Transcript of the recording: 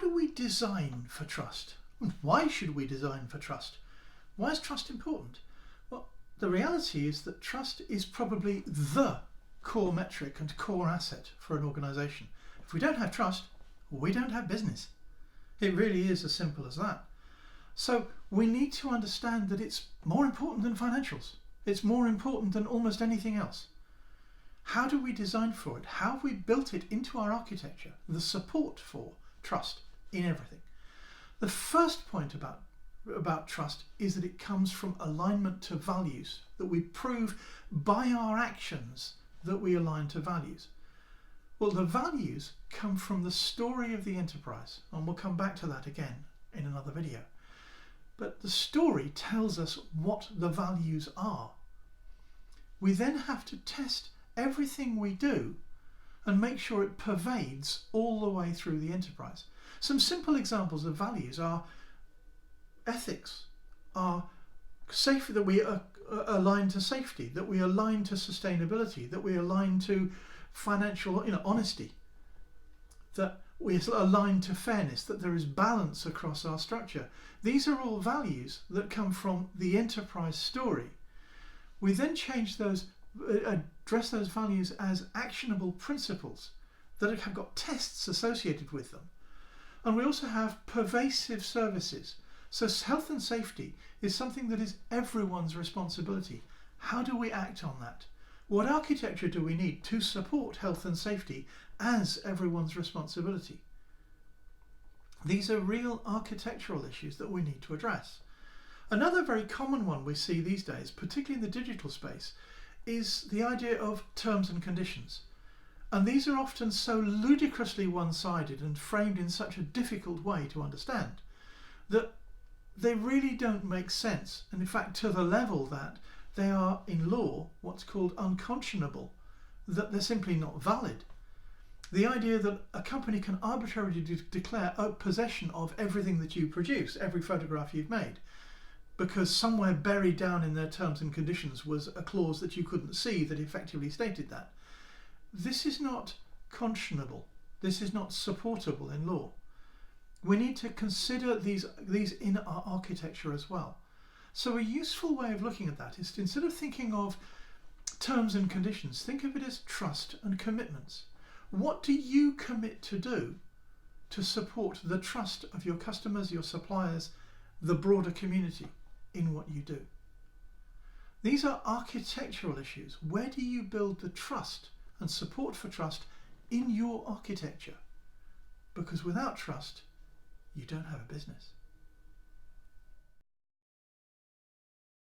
do we design for trust? And why should we design for trust? Why is trust important? Well, the reality is that trust is probably the core metric and core asset for an organisation. If we don't have trust, we don't have business. It really is as simple as that. So we need to understand that it's more important than financials. It's more important than almost anything else. How do we design for it? How have we built it into our architecture? The support for trust in everything. The first point about trust is that it comes from alignment to values, that we prove by our actions that we align to values. Well, the values come from the story of the enterprise, and we'll come back to that again in another video. But the story tells us what the values are. We then have to test everything we do and make sure it pervades all the way through the enterprise. Some simple examples of values are ethics, are safety, that we are aligned to safety, that we align to sustainability, that we align to financial honesty, that we align to fairness, that there is balance across our structure. These are all values that come from the enterprise story. We then change those, address those values as actionable principles that have got tests associated with them. And we also have pervasive services. So health and safety is something that is everyone's responsibility. How do we act on that? What architecture do we need to support health and safety as everyone's responsibility? These are real architectural issues that we need to address. Another very common one we see these days, particularly in the digital space, is the idea of terms and conditions. And these are often so ludicrously one-sided and framed in such a difficult way to understand that they really don't make sense. And in fact, to the level that they are in law what's called unconscionable, that they're simply not valid. The idea that a company can arbitrarily declare possession of everything that you produce, every photograph you've made, because somewhere buried down in their terms and conditions was a clause that you couldn't see that effectively stated that. This is not conscionable. This is not supportable in law. We need to consider these in our architecture as well. So a useful way of looking at that is to, instead of thinking of terms and conditions, think of it as trust and commitments. What do you commit to do to support the trust of your customers, your suppliers, the broader community in what you do? These are architectural issues. Where do you build the trust and support for trust in your architecture? Because without trust, you don't have a business.